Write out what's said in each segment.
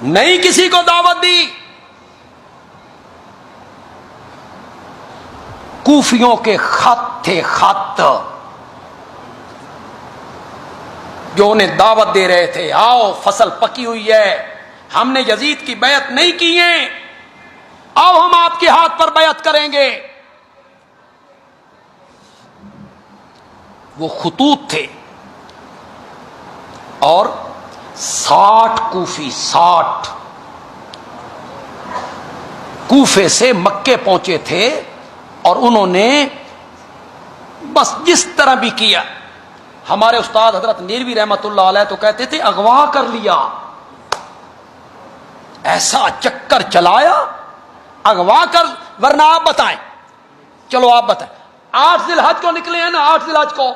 نہیں کسی کو دعوت دی. کوفیوں کے خط تھے، خط جو انہیں دعوت دے رہے تھے، آؤ فصل پکی ہوئی ہے، ہم نے یزید کی بیعت نہیں کی ہے، آؤ ہم آپ کے ہاتھ پر بیعت کریں گے. وہ خطوط تھے اور 60 کوفی، 60 کوفے سے مکے پہنچے تھے، اور انہوں نے بس جس طرح بھی کیا. ہمارے استاد حضرت نیروی رحمت اللہ علیہ تو کہتے تھے اغوا کر لیا، ایسا چکر چلایا اغوا کر. ورنہ آپ بتائیں، چلو آپ بتائیں، 8 ذی الحج کو نکلے ہیں نا، 8 ذی الحج کو،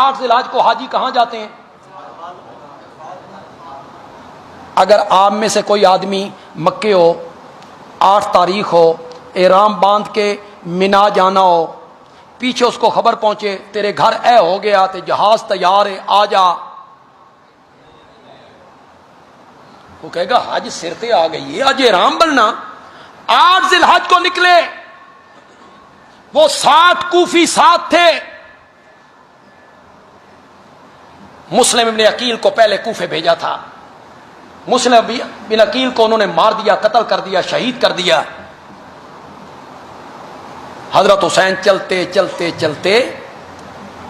8 ذی الحج کو حاجی کہاں جاتے ہیں؟ اگر آپ میں سے کوئی آدمی مکے ہو، 8 تاریخ ہو، احرام باندھ کے مینا جانا ہو، پیچھے اس کو خبر پہنچے تیرے گھر اے ہو گیا، تے جہاز تیار ہے آ جا، وہ کہے گا حج سر تے آ گئی ہے، آج احرام بننا. 8 ذی الحج کو نکلے، وہ 60 کوفی ساتھ تھے. مسلم ابن عقیل کو پہلے کوفے بھیجا تھا، مسلم بن عقیل کو انہوں نے مار دیا، قتل کر دیا، شہید کر دیا. حضرت حسین چلتے چلتے چلتے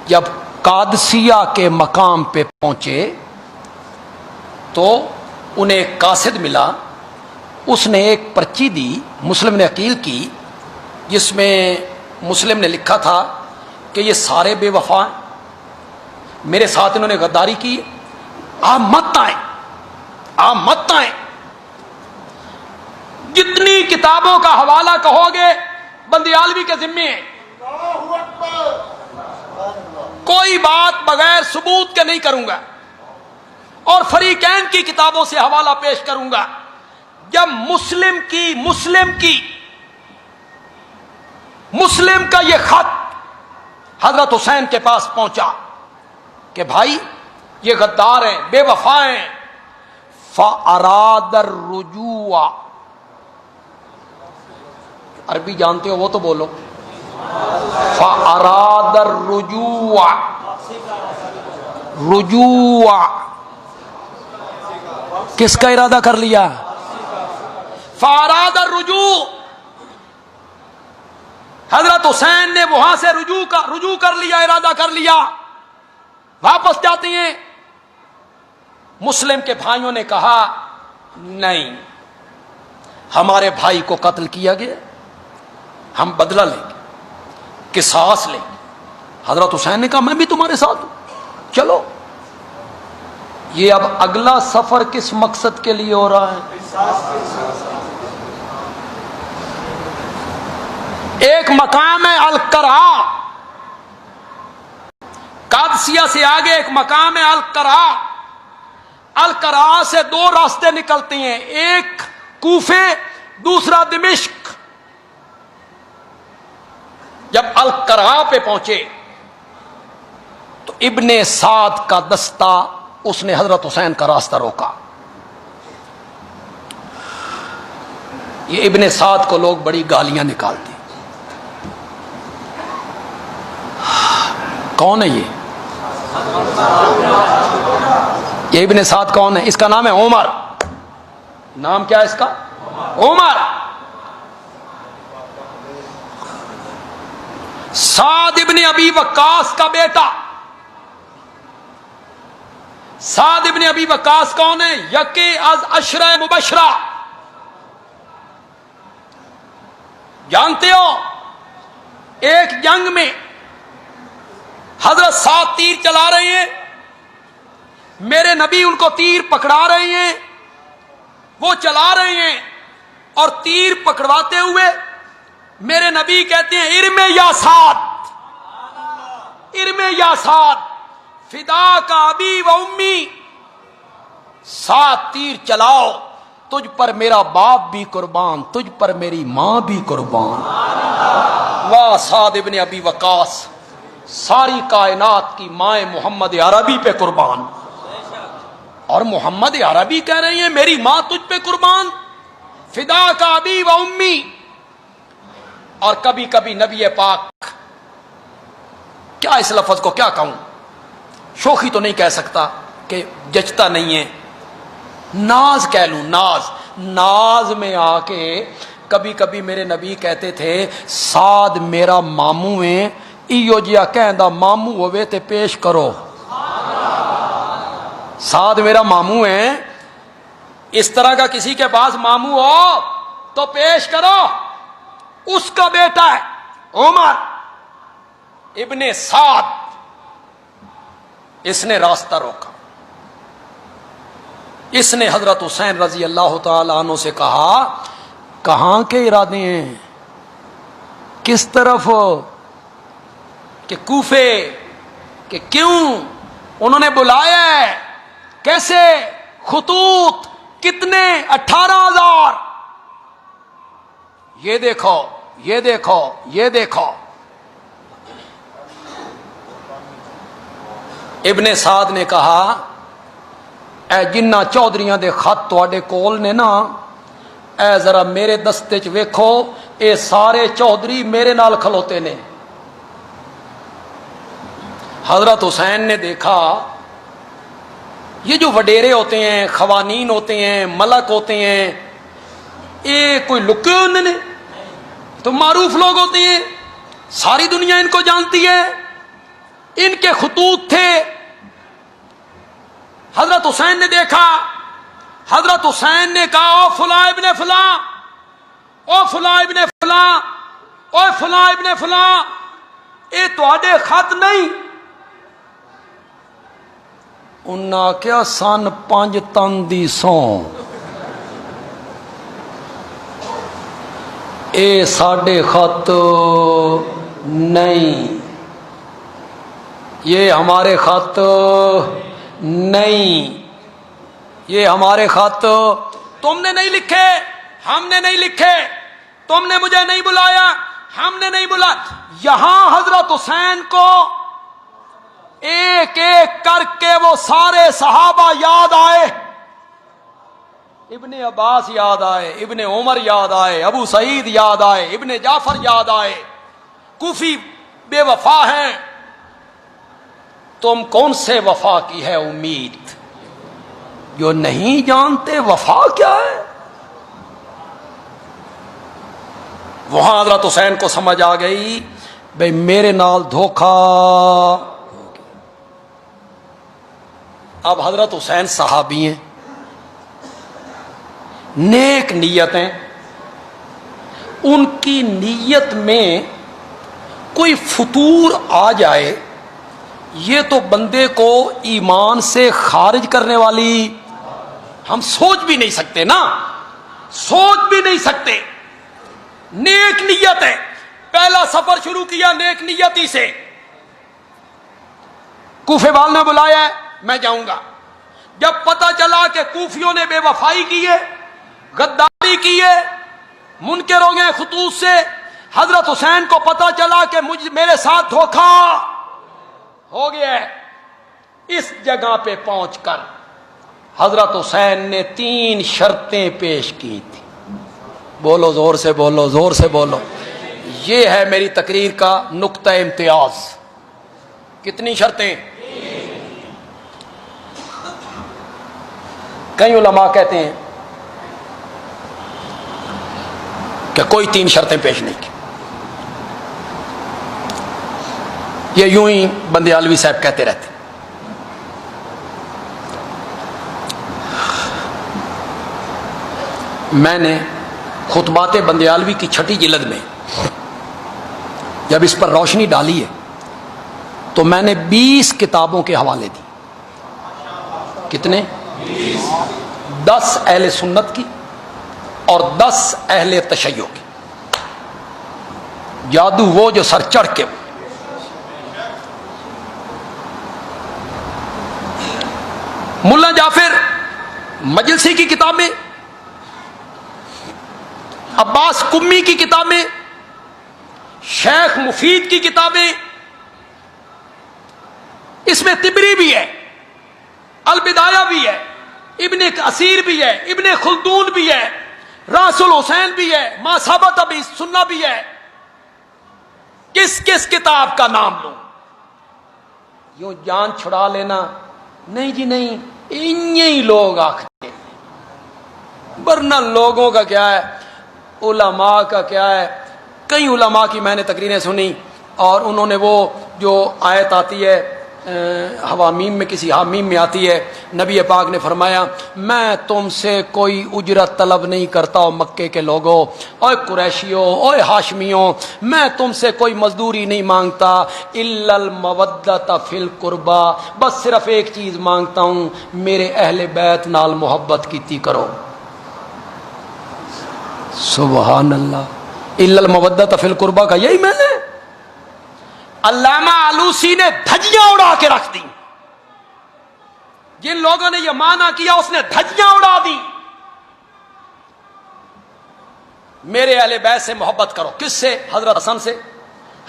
جب قادسیہ کے مقام پہ پہنچے تو انہیں ایک قاصد ملا، اس نے ایک پرچی دی مسلم نے عقیل کی، جس میں مسلم نے لکھا تھا کہ یہ سارے بے وفا ہیں، میرے ساتھ انہوں نے غداری کی، آپ مت آئیں، آپ مت آئیں. جتنی کتابوں کا حوالہ کہو گے بندیالوی کے ذمے ہیں، کوئی بات بغیر ثبوت کے نہیں کروں گا، اور فریقین کی کتابوں سے حوالہ پیش کروں گا. جب مسلم کا یہ خط حضرت حسین کے پاس پہنچا کہ بھائی یہ غدار ہیں، بے وفا ہیں، فَأَرَادَ الرُّجُوعَ، عربی جانتے ہو وہ تو بولو، فَأَرَادَ الرُّجُوعَ، رجوع کس کا ارادہ کر لیا؟ فَأَرَادَ الرُّجُوعَ، حضرت حسین نے وہاں سے رجوع کر لیا، ارادہ کر لیا، واپس جاتے ہیں. مسلم کے بھائیوں نے کہا نہیں، ہمارے بھائی کو قتل کیا گیا، ہم بدلہ لیں گے، قصاص لیں گے. حضرت حسین نے کہا میں بھی تمہارے ساتھ ہوں، چلو. یہ اب اگلا سفر کس مقصد کے لیے ہو رہا ہے؟ ایک مقام ہے القرا، قادسیہ سے آگے ایک مقام ہے القرا. القرا سے 2 راستے نکلتے ہیں، ایک کوفے، دوسرا دمشق. جب القرا پہ پہنچے تو ابن سعد کا دستہ اس نے حضرت حسین کا راستہ روکا. یہ ابن سعد کو لوگ بڑی گالیاں نکالتے. کون ہے یہ ابن سعد کون ہے؟ اس کا نام ہے عمر. نام کیا ہے اس کا؟ عمر. سعد ابن ابی وقاص کا بیٹا. سعد ابن ابی وقاص کون ہے؟ یکی از عشرہ مبشرہ. جانتے ہو ایک جنگ میں حضرت سعد تیر چلا رہے ہیں، میرے نبی ان کو تیر پکڑا رہے ہیں، وہ چلا رہے ہیں، اور تیر پکڑواتے ہوئے میرے نبی کہتے ہیں ارمے یا سعد، ارمے یا سعد، فدا کا ابی و امی، سعد تیر چلاؤ، تجھ پر میرا باپ بھی قربان، تجھ پر میری ماں بھی قربان. واہ سعد ابن ابی وقاص، ساری کائنات کی مائیں محمد عربی پہ قربان. اور محمد عربی کہہ رہے ہیں میری ماں تجھ پہ قربان، فدا کا ابی و امی. اور کبھی کبھی نبی پاک، کیا اس لفظ کو کیا کہوں، شوخی تو نہیں کہہ سکتا کہ جچتا نہیں ہے، ناز کہہ لوں، ناز میں آ کے کبھی کبھی میرے نبی کہتے تھے سعد میرا ماموں ہے، ایو جیا کہندا ماموں ہوئے تے پیش کرو. سعد میرا ماموں ہے، اس طرح کا کسی کے پاس ماموں ہو تو پیش کرو. اس کا بیٹا ہے عمر ابن سعد، اس نے راستہ روکا. اس نے حضرت حسین رضی اللہ تعالی عنہ سے کہا کہاں کے ارادے ہیں، کس طرف، کہ کوفے، کہ کیوں انہوں نے بلایا ہے، کیسے، خطوط کتنے، 18,000. یہ دیکھو یہ دیکھو یہ دیکھو. ابن سعد نے کہا اے جنہ چودھریاں دے خط تواڈے کول نے نا، اے ذرا میرے دستے چ ویکھو، اے سارے چودھری میرے نال کھلوتے نے. حضرت حسین نے دیکھا یہ جو وڈیرے ہوتے ہیں، خوانین ہوتے ہیں، ملک ہوتے ہیں، یہ کوئی لکے ہونے نے، تو معروف لوگ ہوتے ہیں، ساری دنیا ان کو جانتی ہے. ان کے خطوط تھے. حضرت حسین نے دیکھا، حضرت حسین نے کہا او فلاں ابن فلاں، او فلاں ابن فلاں، او فلاں ابن فلاں، اے تواڈے خط نہیں. انہاں کیا سن 5 تن دی سوں، اے ساڈے خط نہیں، یہ ہمارے خط نہیں، یہ ہمارے خط تم نے نہیں لکھے، ہم نے نہیں لکھے، تم نے مجھے نہیں بلایا، ہم نے نہیں بلایا. یہاں حضرت حسین کو ایک ایک کر کے وہ سارے صحابہ یاد آئے. ابن عباس یاد آئے، ابن عمر یاد آئے، ابو سعید یاد آئے، ابن جعفر یاد آئے. کوفی بے وفا ہیں، تم کون سے وفا کی ہے امید، جو نہیں جانتے وفا کیا ہے. وہاں حضرت حسین کو سمجھ آ گئی بھئی میرے نال دھوکا. اب حضرت حسین صحابی ہیں، نیک نیتیں، ان کی نیت میں کوئی فطور آ جائے یہ تو بندے کو ایمان سے خارج کرنے والی، ہم سوچ بھی نہیں سکتے نا، سوچ بھی نہیں سکتے. نیک نیت ہے، پہلا سفر شروع کیا نیک نیتی سے. کوفے والوں نے بلایا ہے، میں جاؤں گا. جب پتہ چلا کہ کوفیوں نے بے وفائی کی ہے، غداری کی ہے، منکر ہو گئے خطوط سے، حضرت حسین کو پتہ چلا کہ میرے ساتھ دھوکا ہو گیا ہے. اس جگہ پہ پہنچ کر حضرت حسین نے 3 شرطیں پیش کی تھی. بولو زور سے، بولو زور سے بولو. یہ ہے میری تقریر کا نقطہ امتیاز. کتنی شرطیں؟ کئی علماء کہتے ہیں کہ کوئی 3 شرطیں پیش نہیں کی. یہ یوں ہی بندیالوی صاحب کہتے رہتے. میں نے خطبات بندیالوی کی 6ٹھی جلد میں جب اس پر روشنی ڈالی ہے تو میں نے 20 کتابوں کے حوالے دی. کتنے؟ 10 اہل سنت کی اور 10 اہل تشیع کی. جادو وہ جو سر چڑھ کے، ملا جعفر مجلسی کی کتابیں، عباس کمی کی کتابیں، شیخ مفید کی کتابیں، اس میں طبری بھی ہے، البدایہ بھی ہے، ابن اسیر بھی ہے، ابن خلدون بھی ہے، راس الحسین بھی ہے، ما ثبت ابھی سننا بھی ہے. کس کس کتاب کا نام لوں؟ یوں جان چھڑا لینا نہیں جی نہیں، انہی لوگ آخر، ورنہ لوگوں کا کیا ہے، علماء کا کیا ہے. کئی علماء کی میں نے تقریریں سنی اور انہوں نے وہ جو آیت آتی ہے حوامیم میں، کسی حامیم میں آتی ہے، نبی پاک نے فرمایا میں تم سے کوئی اجرت طلب نہیں کرتا ہوں مکے کے لوگوں، اوے قریشیوں، اوے ہاشمیوں، میں تم سے کوئی مزدوری نہیں مانگتا، الا المودۃ فی القربى، بس صرف ایک چیز مانگتا ہوں، میرے اہل بیت نال محبت کیتی کرو. سبحان اللہ. الا المودۃ فی القربى کا یہی میں نے علامہ آلوسی نے دھجیاں اڑا کے رکھ دی. جن لوگوں نے یہ مانا کیا اس نے دھجیاں اڑا دی. میرے اہل بیت سے محبت کرو. کس سے؟ حضرت حسن سے،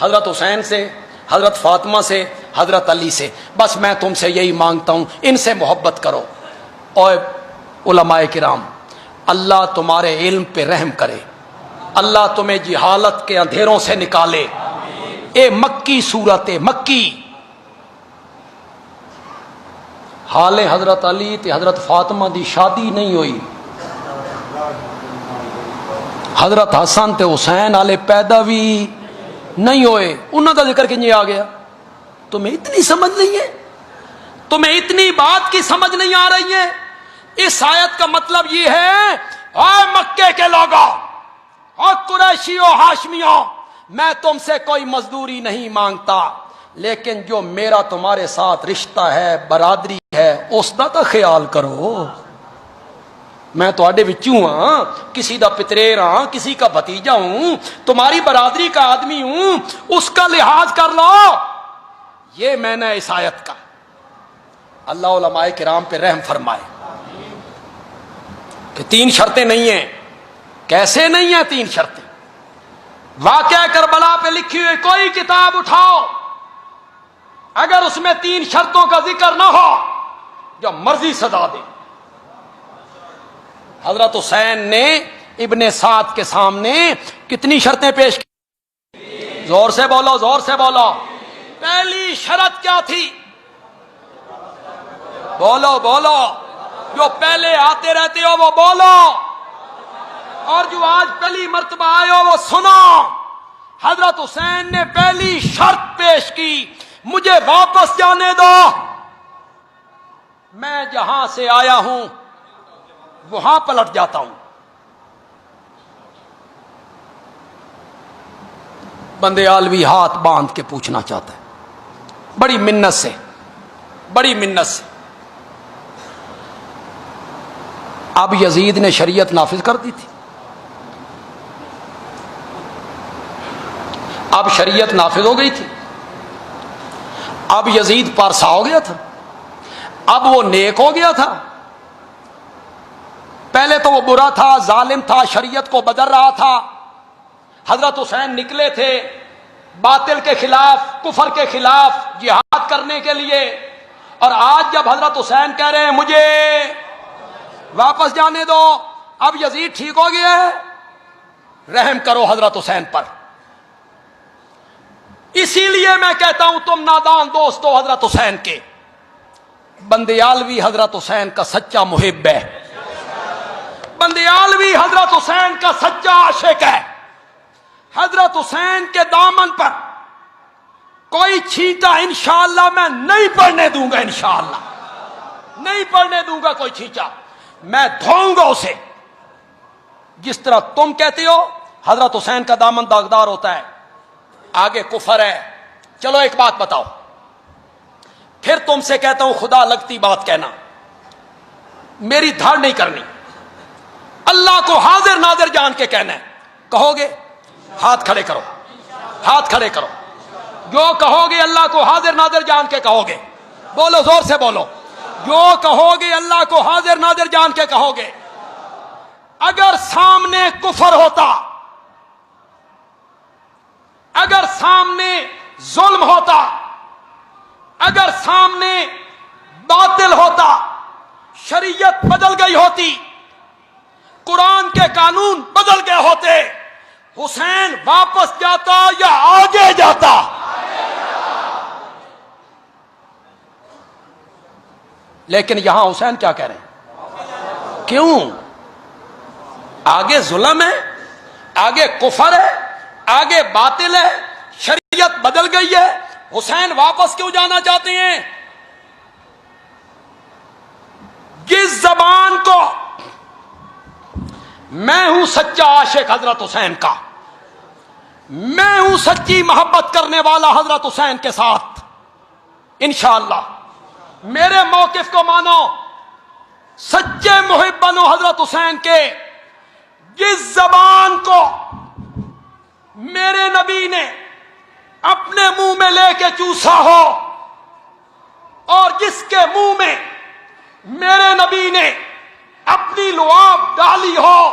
حضرت حسین سے، حضرت فاطمہ سے، حضرت علی سے. بس میں تم سے یہی مانگتا ہوں، ان سے محبت کرو. اور علماء کرام، اللہ تمہارے علم پہ رحم کرے، اللہ تمہیں جہالت کے اندھیروں سے نکالے. اے مکی صورت مکی، حال حضرت علی تے حضرت فاطمہ دی شادی نہیں ہوئی، حضرت حسن تے حسین والے پیدا بھی نہیں ہوئے، انہوں کا ذکر کنجے آ گیا. تمہیں اتنی سمجھ نہیں ہے؟ تمہیں اتنی بات کی سمجھ نہیں آ رہی ہے؟ اس آیت کا مطلب یہ ہے، اے مکے کے لوگوں اور قریشیوں ہاشمیوں، میں تم سے کوئی مزدوری نہیں مانگتا، لیکن جو میرا تمہارے ساتھ رشتہ ہے، برادری ہے، اس دا تو خیال کرو. میں تواڈے وچوں ہاں، کسی دا پتریر ہاں، کسی کا بھتیجا ہوں، تمہاری برادری کا آدمی ہوں، اس کا لحاظ کر لو. یہ میں نے اس آیت کا. اللہ علماء کرام پہ رحم فرمائے کہ 3 شرطیں نہیں ہیں. کیسے نہیں ہیں 3 شرطیں؟ واقعہ کربلا پہ لکھی ہوئی کوئی کتاب اٹھاؤ، اگر اس میں 3 شرطوں کا ذکر نہ ہو، جو مرضی سزا دے. حضرت حسین نے ابن سعد کے سامنے کتنی شرطیں پیش کی؟ زور سے بولو، زور سے بولو. پہلی شرط کیا تھی؟ بولو بولو، جو پہلے آتے رہتے ہو وہ بولو، اور جو آج پہلی مرتبہ آئے ہو وہ سنو. حضرت حسین نے پہلی شرط پیش کی، مجھے واپس جانے دو، میں جہاں سے آیا ہوں وہاں پلٹ جاتا ہوں. بندے عالوی ہاتھ باندھ کے پوچھنا چاہتا ہے، بڑی منت سے، بڑی منت سے. اب یزید نے شریعت نافذ کر دی تھی، اب شریعت نافذ ہو گئی تھی، اب یزید پارسا ہو گیا تھا، اب وہ نیک ہو گیا تھا. پہلے تو وہ برا تھا، ظالم تھا، شریعت کو بدل رہا تھا. حضرت حسین نکلے تھے باطل کے خلاف، کفر کے خلاف جہاد کرنے کے لیے، اور آج جب حضرت حسین کہہ رہے ہیں مجھے واپس جانے دو، اب یزید ٹھیک ہو گیا ہے، رحم کرو حضرت حسین پر. اسی لیے میں کہتا ہوں تم نادان دوست ہو حضرت حسین کے. بندیالوی حضرت حسین کا سچا محب ہے، بندیالوی حضرت حسین کا سچا عاشق ہے. حضرت حسین کے دامن پر کوئی چھینٹا انشاءاللہ میں نہیں پڑنے دوں گا، انشاءاللہ نہیں پڑنے دوں گا کوئی چھینٹا. میں دھوؤں گا اسے. جس طرح تم کہتے ہو حضرت حسین کا دامن داغدار ہوتا ہے، آگے کفر ہے. چلو ایک بات بتاؤ، پھر تم سے کہتا ہوں خدا لگتی بات کہنا، میری دھاڑ نہیں کرنی، اللہ کو حاضر ناظر جان کے کہنا ہے. کہو گے؟ ہاتھ کھڑے کرو، ہاتھ کھڑے کرو. جو کہو گے اللہ کو حاضر ناظر جان کے کہو گے. بولو، زور سے بولو. جو کہو گے اللہ کو حاضر ناظر جان کے کہو گے. اگر سامنے کفر ہوتا، اگر سامنے ظلم ہوتا، اگر سامنے باطل ہوتا، شریعت بدل گئی ہوتی، قرآن کے قانون بدل گئے ہوتے، حسین واپس جاتا یا آگے جاتا؟ لیکن یہاں حسین کیا کہہ رہے ہیں؟ کیوں؟ آگے ظلم ہے، آگے کفر ہے، آگے باطل ہے، شریعت بدل گئی ہے، حسین واپس کیوں جانا چاہتے ہیں؟ جس زبان کو میں ہوں سچا عاشق حضرت حسین کا، میں ہوں سچی محبت کرنے والا حضرت حسین کے ساتھ، انشاءاللہ میرے موقف کو مانو، سچے محب بنو حضرت حسین کے، جس زبان کو میرے نبی نے اپنے منہ میں لے کے چوسا ہو، اور جس کے منہ میں میرے نبی نے اپنی لعاب ڈالی ہو،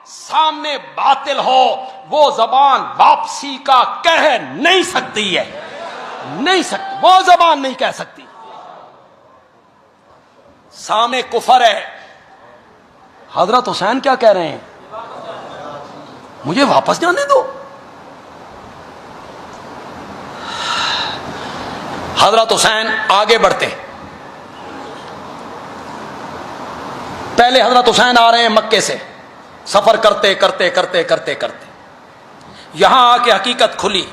سامنے باطل ہو، وہ زبان واپسی کا کہہ نہیں سکتی ہے، نہیں سکتی، وہ زبان نہیں کہہ سکتی۔ سامنے کفر ہے، حضرت حسین کیا کہہ رہے ہیں؟ مجھے واپس جانے دو۔ حضرت حسین آگے بڑھتے، پہلے حضرت حسین آ رہے ہیں مکے سے، سفر کرتے کرتے کرتے کرتے کرتے یہاں آ کے حقیقت کھلی،